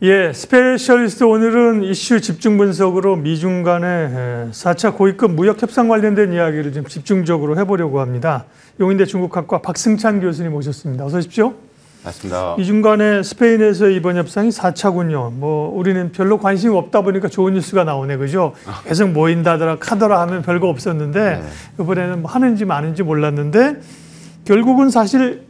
예, 스페셜리스트 오늘은 이슈 집중 분석으로 미중 간의 4차 고위급 무역 협상 관련된 이야기를 좀 집중적으로 해보려고 합니다. 용인대 중국학과 박승찬 교수님 모셨습니다. 어서 오십시오. 맞습니다. 미중 간의 스페인에서 이번 협상이 4차군요. 우리는 별로 관심이 없다 보니까 좋은 뉴스가 나오네, 그죠? 계속 모인다더라, 카더라 하면 별거 없었는데 이번에는 뭐 하는지 마는지 몰랐는데 결국은 사실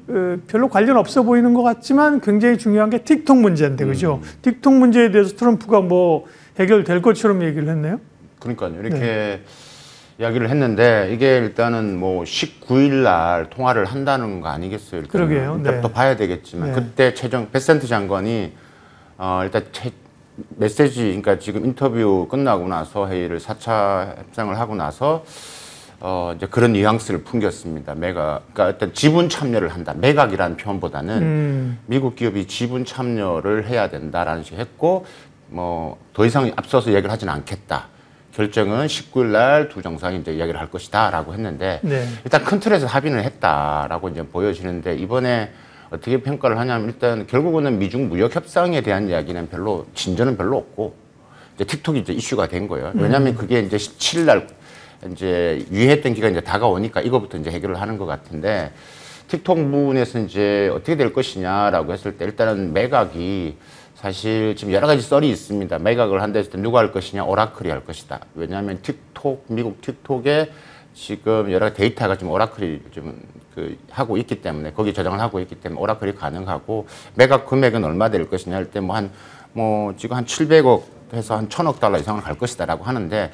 별로 관련 없어 보이는 것 같지만 굉장히 중요한 게 틱톡 문제인데, 그죠? 틱톡 문제에 대해서 트럼프가 뭐 해결될 것처럼 얘기를 했네요. 그러니까요. 이렇게 이야기를 했는데 이게 일단은 뭐 19일 날 통화를 한다는 거 아니겠어요? 그러게요. 일단 또 봐야 되겠지만 그때 최종 베센트 장관이 일단 메시지, 그러니까 지금 인터뷰 끝나고 나서 회의를 4차 협상을 하고 나서 이제 그런 뉘앙스를 풍겼습니다. 그러니까 어떤 지분 참여를 한다. 매각이라는 표현보다는 미국 기업이 지분 참여를 해야 된다라는 식으로 했고, 뭐 더 이상 앞서서 얘기를 하지는 않겠다. 결정은 19일 날 두 정상이 이제 이야기를 할 것이다라고 했는데 일단 큰 틀에서 합의는 했다라고 이제 보여지는데 이번에 어떻게 평가를 하냐면 일단 결국은 미중 무역 협상에 대한 이야기는 별로 진전은 별로 없고 이제 틱톡이 이제 이슈가 된 거예요. 왜냐하면 그게 이제 17일 날 이제 유예했던 기간이 이제 다가오니까 이거부터 이제 해결을 하는 것 같은데 틱톡 부분에서 이제 어떻게 될 것이냐라고 했을 때 일단은 매각이 사실 지금 여러 가지 썰이 있습니다. 매각을 한다 했을 때 누가 할 것이냐, 오라클이 할 것이다. 왜냐하면 미국 틱톡에 지금 여러 데이터가 좀 오라클이 좀 하고 있기 때문에 거기 저장을 하고 있기 때문에 오라클이 가능하고 매각 금액은 얼마 될 것이냐 할 때 지금 한 700억 해서 한 1000억 달러 이상을 갈 것이다라고 하는데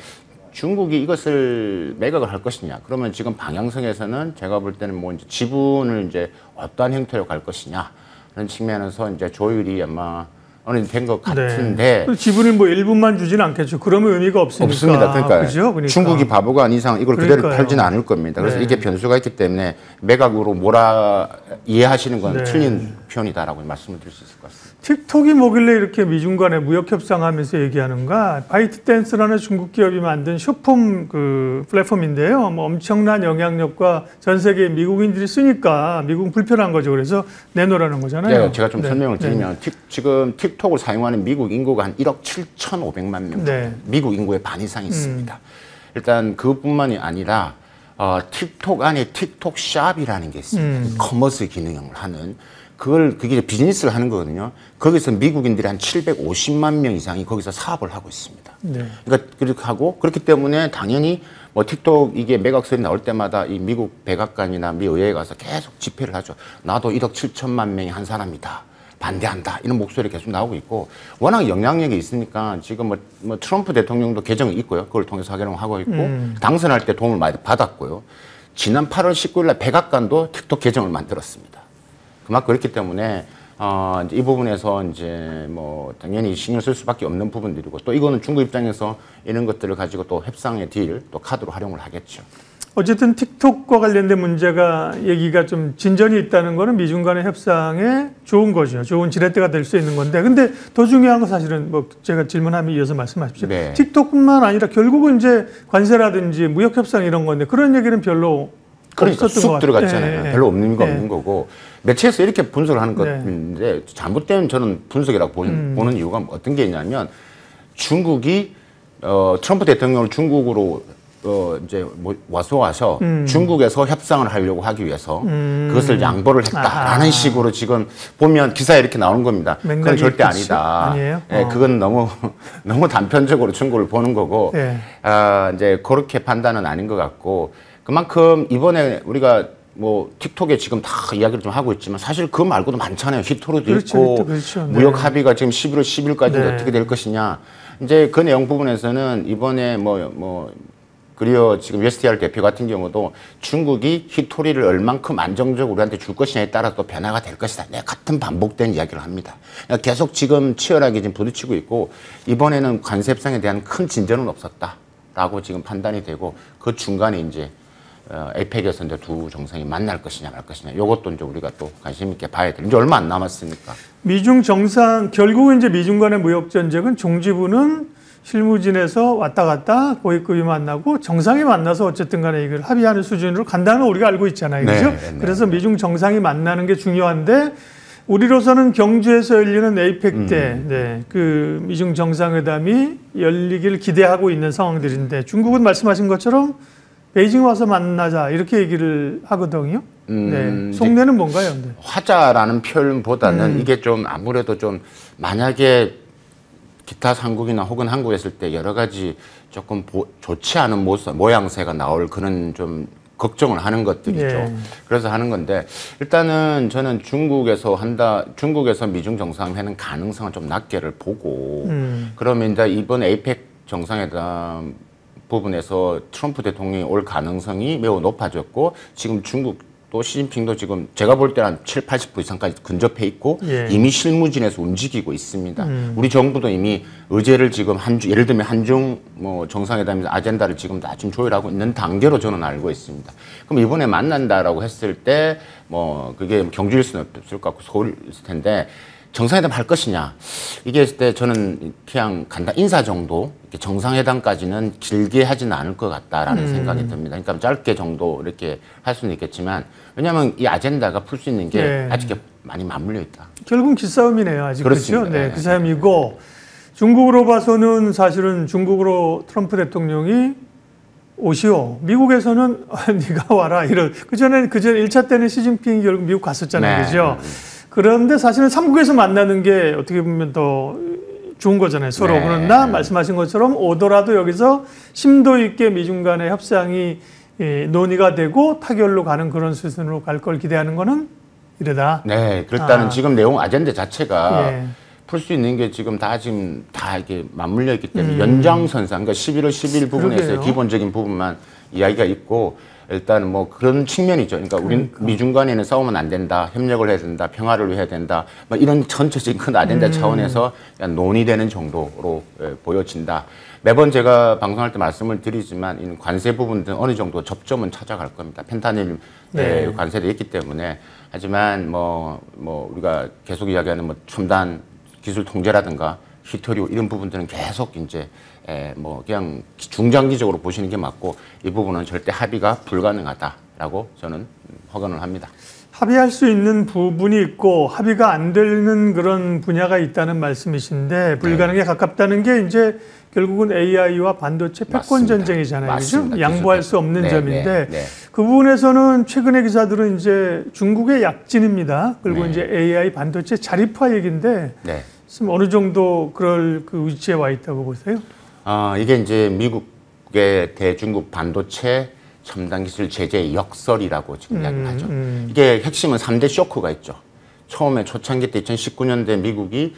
중국이 이것을 매각을 할 것이냐. 그러면 지금 방향성에서는 제가 볼 때는 뭐 이제 지분을 이제 어떠한 형태로 갈 것이냐. 그런 측면에서 이제 조율이 아마 어느 정도 된 것 같은데. 지분을 뭐 일부만 주지는 않겠죠. 그러면 의미가 없으니까. 없습니다. 그러니까 중국이 바보가 아닌 이상 이걸 그대로 팔지는 않을 겁니다. 그래서 이게 변수가 있기 때문에 매각으로 이해하시는 건 틀린 표현이다라고 말씀을 드릴 수 있을 것 같습니다. 틱톡이 뭐길래 이렇게 미중 간에 무역 협상하면서 얘기하는가? 바이트댄스라는 중국 기업이 만든 쇼폼 플랫폼인데요. 뭐 엄청난 영향력과 전 세계 미국인들이 쓰니까 미국은 불편한 거죠. 그래서 내놓으라는 거잖아요. 네, 제가 좀 설명을 드리면 지금 틱톡을 사용하는 미국 인구가 한 1억 7,500만 명 정도. 미국 인구의 반 이상이 있습니다. 일단 그것뿐만이 아니라 틱톡 안에 틱톡 샵이라는 게 있습니다. 커머스 기능을 하는. 그게 비즈니스를 하는 거거든요. 거기서 미국인들이 한 750만 명 이상이 거기서 사업을 하고 있습니다. 그러니까 그렇게 하고 그렇기 때문에 당연히 뭐 틱톡 이게 매각설이 나올 때마다 이 미국 백악관이나 미 의회에 가서 계속 집회를 하죠. 나도 1억 7천만 명이 한 사람이다. 반대한다. 이런 목소리 계속 나오고 있고 워낙 영향력이 있으니까 지금 뭐 트럼프 대통령도 계정이 있고요. 그걸 통해서 활용하고 있고 당선할 때 도움을 많이 받았고요. 지난 8월 19일 날 백악관도 틱톡 계정을 만들었습니다. 그만큼 그렇기 때문에 이제 이 부분에서 이제 뭐 당연히 신경 쓸 수밖에 없는 부분들이고 또 이거는 중국 입장에서 이런 것들을 가지고 또 협상의 또 카드로 활용을 하겠죠. 어쨌든 틱톡과 관련된 문제가 얘기가 좀 진전이 있다는 거는 미중 간의 협상에 좋은 거죠. 좋은 지렛대가 될 수 있는 건데. 근데 더 중요한 건 사실은 뭐 제가 질문하면 이어서 말씀하십시오. 틱톡뿐만 아니라 결국은 이제 관세라든지 무역 협상 이런 건데 그런 얘기는 별로 그러니까 쑥 들어갔잖아요. 별로 없는 거 없는 거고 매체에서 이렇게 분석을 하는 것인데 잘못된 저는 분석이라고 보는 이유가 어떤 게 있냐면 중국이 트럼프 대통령을 중국으로 이제 와서 중국에서 협상을 하려고 하기 위해서 그것을 양보를 했다라는 식으로 지금 보면 기사에 이렇게 나오는 겁니다. 그건 절대 아니다. 아니에요? 그건 너무 단편적으로 중국을 보는 거고 이제 그렇게 판단은 아닌 것 같고 그만큼 이번에 우리가 뭐 틱톡에 지금 다 이야기를 좀 하고 있지만 사실 그거 말고도 많잖아요. 히토르도 있고 무역 합의가 지금 11월 10일까지 어떻게 될 것이냐. 이제 그 내용 부분에서는 이번에 그리고 지금 USTR 대표 같은 경우도 중국이 히토리를 얼만큼 안정적으로 우리한테 줄 것이냐에 따라 또 변화가 될 것이다. 같은 반복된 이야기를 합니다. 계속 지금 치열하게 지금 부딪히고 있고 이번에는 관세 협상에 대한 큰 진전은 없었다라고 지금 판단이 되고 그 중간에 이제 에이펙에서 이제 두 정상이 만날 것이냐 말 것이냐 이것도 이제 우리가 또 관심 있게 봐야 돼. 이제 얼마 안 남았으니까. 미중 정상 결국은 이제 미중 간의 무역 전쟁은 종지부는 실무진에서 왔다 갔다 고위급이 만나고 정상이 만나서 어쨌든 간에 이걸 합의하는 수준으로 간다는 걸 우리가 알고 있잖아요. 그죠? 그래서 미중 정상이 만나는 게 중요한데 우리로서는 경주에서 열리는 에이펙 때, 네, 그 미중 정상회담이 열리길 기대하고 있는 상황들인데 중국은 말씀하신 것처럼 베이징 와서 만나자 이렇게 얘기를 하거든요. 네, 속내는 뭔가요? 네. 화자라는 표현보다는 이게 좀 아무래도 좀 만약에 기타 삼국이나 혹은 한국에 있을 때 여러 가지 조금 좋지 않은 모양새가 나올 그런 좀 걱정을 하는 것들이죠. 예. 그래서 하는 건데 일단은 저는 중국에서 미중 정상회담 가능성을 좀 낮게를 보고 그러면 이제 이번 에이펙 정상회담 부분에서 트럼프 대통령이 올 가능성이 매우 높아졌고 지금 중국도 시진핑도 지금 제가 볼 때는 한 70~80% 이상까지 근접해 있고 예. 이미 실무진에서 움직이고 있습니다. 우리 정부도 이미 의제를 지금 예를 들면 한중 뭐 정상회담 아젠다를 지금 다 지금 조율하고 있는 단계로 저는 알고 있습니다. 그럼 이번에 만난다라고 했을 때 뭐 그게 경주일 수는 없을 것 같고 서울일 텐데 정상회담 할 것이냐 이게 했을 때 저는 그냥 간단 인사 정도 이렇게 정상회담까지는 길게 하지는 않을 것 같다라는 생각이 듭니다. 그러니까 짧게 정도 이렇게 할 수는 있겠지만 왜냐하면 이 아젠다가 풀 수 있는 게 네. 아직 많이 맞물려 있다. 결국은 기싸움이네요. 아직 그렇습니다. 그렇죠? 네, 네. 기싸움이고 중국으로 봐서는 사실은 중국으로 트럼프 대통령이 오시오. 미국에서는 네가 와라. 그전에 1차 때는 시진핑이 결국 미국 갔었잖아요. 네. 그죠? 그런데 사실은 삼국에서 만나는 게 어떻게 보면 더 좋은 거잖아요. 서로. 네. 그러나 말씀하신 것처럼 오더라도 여기서 심도 있게 미중 간의 협상이 논의가 되고 타결로 가는 그런 수순으로 갈 걸 기대하는 거는 이러다. 네, 그렇다는 지금 내용 아젠다 자체가 예. 풀 수 있는 게 지금 다 이게 맞물려 있기 때문에 연장선상, 그러니까 11월 10일 부분에서 그러게요. 기본적인 부분만 이야기가 있고 일단 뭐 그런 측면이죠. 그러니까 우리 미중 간에는 싸우면 안 된다, 협력을 해야 된다, 평화를 해야 된다, 뭐 이런 전체적인 큰 아젠다 차원에서 그냥 논의되는 정도로 보여진다. 매번 제가 방송할 때 말씀을 드리지만 이 관세 부분은 어느 정도 접점은 찾아갈 겁니다. 펜타닐 네. 관세도 있기 때문에 하지만 뭐 우리가 계속 이야기하는 뭐 첨단 기술 통제라든가 히토류 이런 부분들은 계속 이제 뭐 그냥 중장기적으로 보시는 게 맞고 이 부분은 절대 합의가 불가능하다라고 저는 확언을 합니다. 합의할 수 있는 부분이 있고 합의가 안 되는 그런 분야가 있다는 말씀이신데 불가능에 가깝다는 게 이제 결국은 AI와 반도체 패권 맞습니다. 전쟁이잖아요. 그죠? 맞습니다. 양보할 수 없는 네, 점인데 네. 그 부분에서는 최근의 기사들은 이제 중국의 약진입니다. 그리고 네. 이제 AI 반도체 자립화 얘기인데 네. 지금 어느 정도 그럴 그 위치에 와 있다고 보세요? 이게 이제 미국의 대중국 반도체 첨단 기술 제재의 역설이라고 지금 이야기를 하죠. 이게 핵심은 3대 쇼크가 있죠. 처음에 초창기 때 2019년대 미국이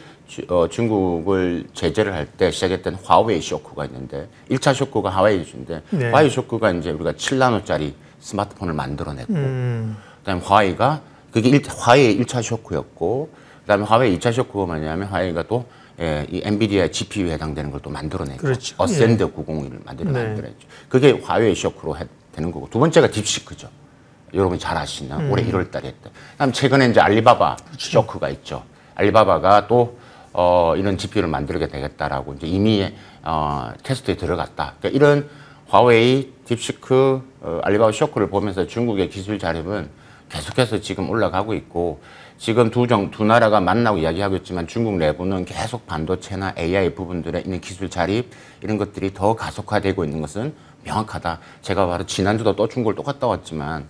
중국을 제재를 할 때 시작했던 화웨이 쇼크가 있는데 1차 쇼크가 화웨이 이슈인데 네. 화웨이 쇼크가 이제 우리가 7나노짜리 스마트폰을 만들어냈고 그다음에 화웨이가 그게 화웨이의 1차 쇼크였고 그다음에 화웨이 2차 쇼크가 뭐냐면 화웨이가 또 이 엔비디아 GPU에 해당되는 걸 또 만들어냈고 그렇죠. 어센드 901을 만들어냈죠. 그게 화웨이 쇼크로 되는 거고 두 번째가 딥시크죠. 여러분이 잘 아시나 올해 1월 달에 했다. 그다음 최근에 이제 알리바바 쇼크가 있죠. 알리바바가 또 이런 GPU를 만들게 되겠다라고 이제 이미 테스트에 들어갔다. 그러니까 이런 화웨이, 딥시크, 알리바바 쇼크를 보면서 중국의 기술 자립은 계속해서 지금 올라가고 있고 지금 두 나라가 만나고 이야기하고 있지만 중국 내부는 계속 반도체나 AI 부분들에 있는 기술 자립 이런 것들이 더 가속화되고 있는 것은 명확하다. 제가 바로 지난주도 또 중국을 또 갔다 왔지만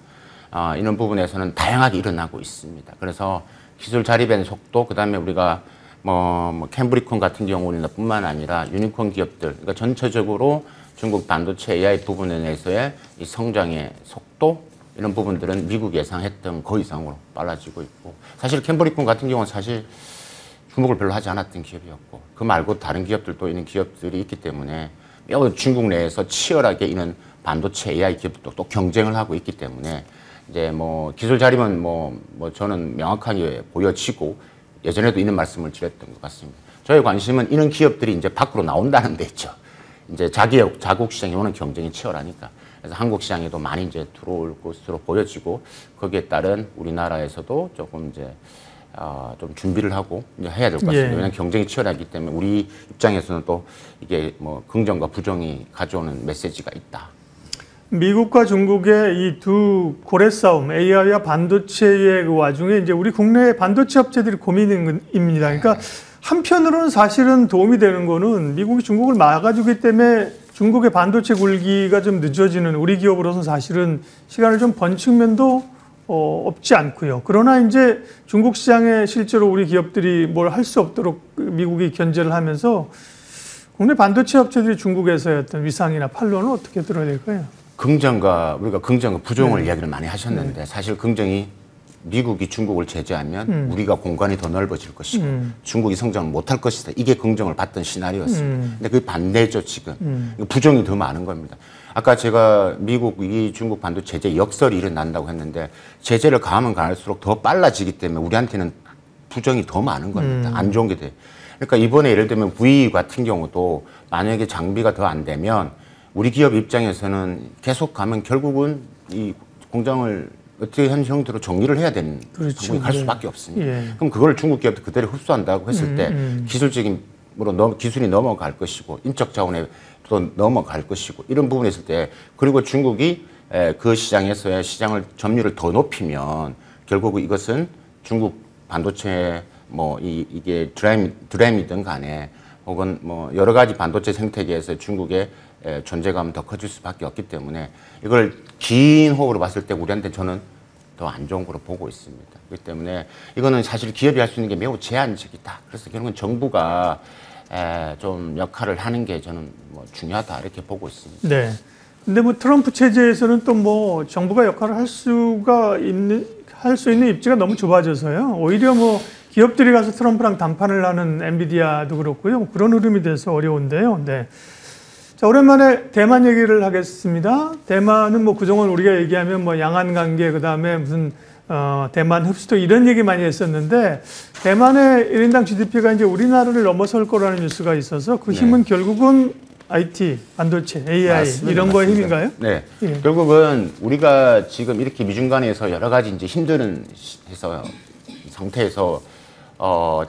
이런 부분에서는 다양하게 일어나고 있습니다. 그래서 기술 자립의 속도, 그 다음에 우리가 뭐 캠브리콘 같은 경우는 뿐만 아니라 유니콘 기업들, 그러니까 전체적으로 중국 반도체 AI 부분에 대해서의 이 성장의 속도 이런 부분들은 미국 예상했던 그 이상으로 빨라지고 있고 사실 캠브리콘 같은 경우는 사실 주목을 별로 하지 않았던 기업이었고 그 말고 다른 기업들도 있는 기업들이 있기 때문에 매우 중국 내에서 치열하게 이런 반도체 AI 기업도 또 경쟁을 하고 있기 때문에 이제 뭐 기술 자립은 뭐 저는 명확하게 보여지고 예전에도 이런 말씀을 드렸던 것 같습니다. 저의 관심은 이런 기업들이 이제 밖으로 나온다는 데 있죠. 이제 자국 시장에 오는 경쟁이 치열하니까. 그래서 한국 시장에도 많이 이제 들어올 것으로 보여지고 거기에 따른 우리나라에서도 조금 이제 좀 준비를 하고 이제 해야 될 것 같습니다. 예. 왜냐하면 경쟁이 치열하기 때문에 우리 입장에서는 또 이게 뭐 긍정과 부정이 가져오는 메시지가 있다. 미국과 중국의 이 두 고래 싸움, AI와 반도체의 그 와중에 이제 우리 국내 반도체 업체들이 고민입니다. 그러니까 한편으로는 사실은 도움이 되는 거는 미국이 중국을 막아주기 때문에 중국의 반도체 굴기가 좀 늦어지는 우리 기업으로서는 사실은 시간을 좀 번 측면도 없지 않고요. 그러나 이제 중국 시장에 실제로 우리 기업들이 뭘 할 수 없도록 미국이 견제를 하면서 국내 반도체 업체들이 중국에서의 어떤 위상이나 판로는 어떻게 들어야 될까요? 우리가 긍정과 부정을 이야기를 많이 하셨는데 사실 긍정이 미국이 중국을 제재하면 우리가 공간이 더 넓어질 것이고 중국이 성장을 못할 것이다. 이게 긍정을 받던 시나리오였습니다. 근데 그게 반대죠, 지금. 부정이 더 많은 겁니다. 아까 제가 미국이 중국 반도체 제재 역설이 일어난다고 했는데 제재를 가하면 가할수록 더 빨라지기 때문에 우리한테는 부정이 더 많은 겁니다. 안 좋은 게 돼요. 그러니까 이번에 예를 들면 V 같은 경우도 만약에 장비가 더 안 되면 우리 기업 입장에서는 계속 가면 결국은 이 공장을 어떻게 현 형태로 정리를 해야 되는 그렇죠. 갈 수밖에 없습니다. 예. 그럼 그걸 중국 기업도 그대로 흡수한다고 했을 때 기술적으로 기술이 넘어갈 것이고 인적 자원에 또 넘어갈 것이고 이런 부분에 있을 때 그리고 중국이 그 시장에서의 시장을 점유율을 더 높이면 결국 이것은 중국 반도체 뭐 이게 드램이든 간에 혹은 뭐 여러 가지 반도체 생태계에서 중국의 존재감은 더 커질 수밖에 없기 때문에 이걸 긴 호흡으로 봤을 때 우리한테 저는 더 안 좋은 거로 보고 있습니다. 그렇기 때문에 이거는 사실 기업이 할 수 있는 게 매우 제한적이다. 그래서 결국은 정부가 좀 역할을 하는 게 저는 뭐 중요하다 이렇게 보고 있습니다. 네. 근데 뭐 트럼프 체제에서는 또 뭐 정부가 역할을 할 수 있는 입지가 너무 좁아져서요. 오히려 뭐 기업들이 가서 트럼프랑 담판을 하는 엔비디아도 그렇고요. 뭐 그런 흐름이 돼서 어려운데요. 네. 자, 오랜만에 대만 얘기를 하겠습니다. 대만은 뭐 그동안 우리가 얘기하면 뭐 양안 관계, 그 다음에 무슨 대만 흡수도 이런 얘기 많이 했었는데 대만의 1인당 GDP가 이제 우리나라를 넘어설 거라는 뉴스가 있어서 그 힘은 결국은 IT, 반도체, AI 맞습니다. 이런 거의 힘인가요? 네. 예. 결국은 우리가 지금 이렇게 미중 간에서 여러 가지 이제 힘드는 상태에서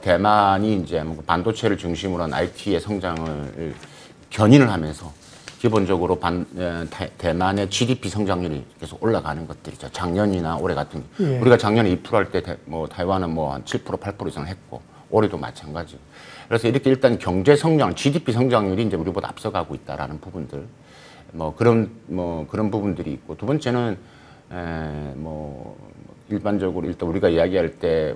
대만이 이제 반도체를 중심으로 한 IT의 성장을 견인을 하면서 기본적으로 대만의 GDP 성장률이 계속 올라가는 것들이죠. 작년이나 올해 같은 예. 우리가 작년에 2% 할 때 타이완은 뭐 한 7%, 8% 이상을 했고 올해도 마찬가지고. 그래서 이렇게 일단 경제 성장, GDP 성장률이 이제 우리보다 앞서가고 있다라는 부분들, 그런 부분들이 있고 두 번째는 일반적으로 일단 우리가 이야기할 때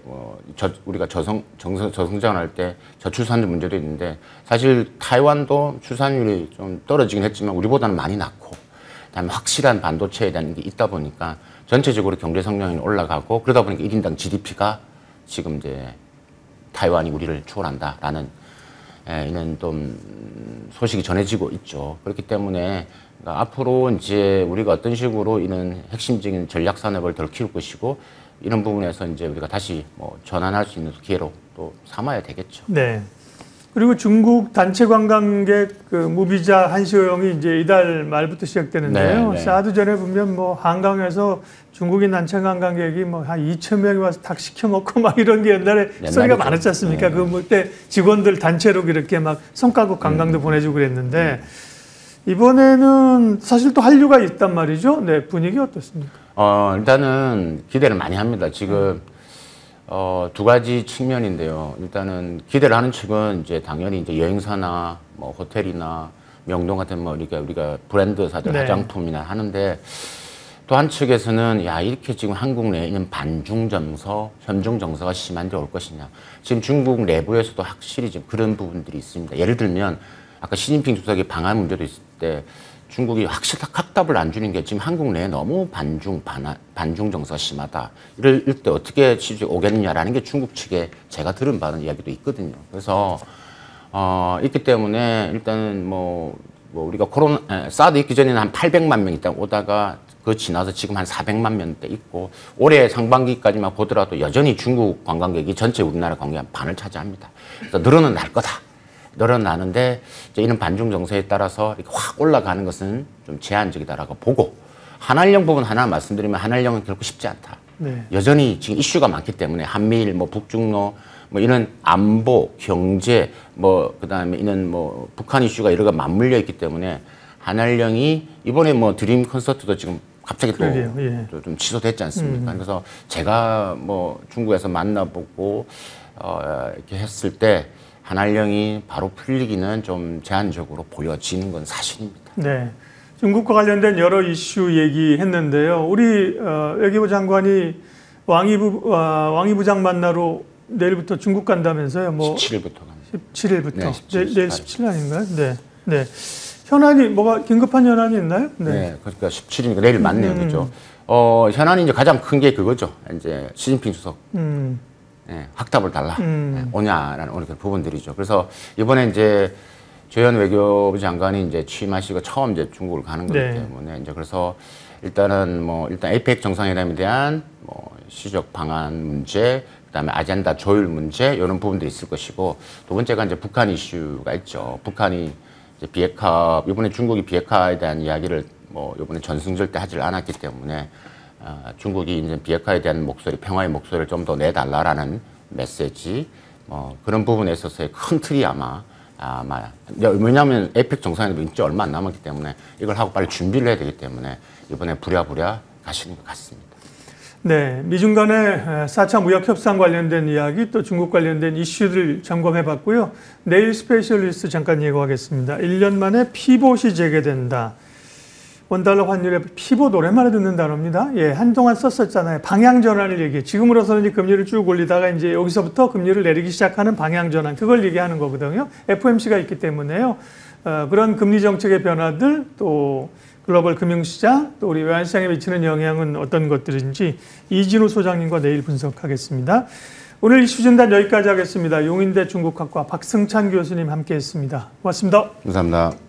우리가 저성장할 때 저출산율 문제도 있는데 사실 타이완도 출산율이 좀 떨어지긴 했지만 우리보다는 많이 낮고 그다음에 확실한 반도체에 대한 게 있다 보니까 전체적으로 경제 성장률이 올라가고 그러다 보니까 1인당 GDP가 지금 이제 타이완이 우리를 추월한다라는 이런 좀 소식이 전해지고 있죠. 그렇기 때문에 그러니까 앞으로 이제 우리가 어떤 식으로 이런 핵심적인 전략 산업을 덜 키울 것이고 이런 부분에서 이제 우리가 다시 전환할 수 있는 기회로 또 삼아야 되겠죠. 네. 그리고 중국 단체 관광객 그 무비자 한시 허용이 이제 이달 말부터 시작되는데요. 네. 사드 전에 보면 뭐 한강에서 중국인 단체 관광객이 뭐 한 2,000명이 와서 닭 시켜 먹고 막 이런 게 옛날에 소리가 많았지 않습니까? 네. 그 뭐 때 직원들 단체로 이렇게 막 성과급 관광도 보내주고 그랬는데 이번에는 사실 또 한류가 있단 말이죠. 네, 분위기 어떻습니까? 일단은 기대를 많이 합니다. 지금 두 가지 측면인데요. 일단은 기대를 하는 측은 이제 당연히 이제 여행사나 뭐 호텔이나 명동 같은 우리가 브랜드사들 네. 화장품이나 하는데 또 한 측에서는 야 이렇게 지금 한국 내에 있는 반중 정서, 현중 정서가 심한데 올 것이냐. 지금 중국 내부에서도 확실히 지금 그런 부분들이 있습니다. 예를 들면 아까 시진핑 주석이 방한 문제도 있을 때 중국이 확실히 확답을 안 주는 게 지금 한국 내에 너무 반중 정서가 심하다. 이럴 때 어떻게 취직이 오겠느냐라는 게 중국 측에 제가 들은 바는 이야기도 있거든요. 그래서 있기 때문에 일단은 우리가 사드 있기 전에는 한 800만 명 있다 오다가 그 지나서 지금 한 400만 명대 있고 올해 상반기까지만 보더라도 여전히 중국 관광객이 전체 우리나라 관광객 한 반을 차지합니다. 그래서 늘어날 거다. 늘어나는데 이제 이런 반중 정서에 따라서 이렇게 확 올라가는 것은 좀 제한적이다라고 보고 한한령 부분 하나 말씀드리면 한한령은 결코 쉽지 않다. 네. 여전히 지금 이슈가 많기 때문에 한미일, 북중로, 이런 안보, 경제, 그다음에 이런 북한 이슈가 여러 가 맞물려 있기 때문에 한알령이 이번에 뭐 드림 콘서트도 지금 갑자기 또 좀 예. 취소됐지 않습니까? 그래서 제가 뭐 중국에서 만나보고 이렇게 했을 때 한알령이 바로 풀리기는 좀 제한적으로 보여지는 건 사실입니다. 네. 중국과 관련된 여러 이슈 얘기했는데요. 우리 외교부 장관이 왕이 부장 만나러 내일부터 중국 간다면서요? 뭐 17일부터 갑니다. 17일부터. 네, 17일, 내일 17일 아닌가요? 네. 네. 현안이 뭐가 긴급한 현안이 있나요? 네. 그러니까 17일이니까 내일 맞네요. 그죠? 현안이 이제 가장 큰 게 그거죠. 이제 시진핑 주석. 확답을 달라. 오냐라는 그런 부분들이죠. 그래서 이번에 이제 조현 외교부 장관이 이제 취임하시고 처음 이제 중국을 가는 거기 때문에 이제 그래서 일단 APEC 정상회담에 대한 뭐 시적 방안 문제, 그다음에 아젠다 조율 문제 이런 부분들이 있을 것이고 두 번째가 이제 북한 이슈가 있죠. 북한이 이제 비핵화 이번에 중국이 비핵화에 대한 이야기를 뭐 이번에 전승절 때 하질 않았기 때문에 중국이 이제 비핵화에 대한 목소리, 평화의 목소리를 좀 더 내달라라는 메시지, 그런 부분에 있어서의 큰 틀이 아마 왜냐하면 에펙 정상회담이 진짜 얼마 안 남았기 때문에 이걸 하고 빨리 준비를 해야 되기 때문에 이번에 부랴부랴 가시는 것 같습니다. 네, 미중 간의 4차 무역협상 관련된 이야기 또 중국 관련된 이슈를 점검해 봤고요. 내일 스페셜리스트 잠깐 예고하겠습니다. 1년 만에 피봇이 재개된다. 원달러 환율의 피봇 오랜만에 듣는 단어입니다. 예, 한동안 썼었잖아요. 방향 전환을 얘기해. 지금으로서는 이제 금리를 쭉 올리다가 이제 여기서부터 금리를 내리기 시작하는 방향 전환. 그걸 얘기하는 거거든요. FOMC가 있기 때문에요. 그런 금리 정책의 변화들 또 글로벌 금융시장 또 우리 외환시장에 미치는 영향은 어떤 것들인지 이진우 소장님과 내일 분석하겠습니다. 오늘 이슈 진단 여기까지 하겠습니다. 용인대 중국학과 박승찬 교수님 함께했습니다. 고맙습니다. 감사합니다.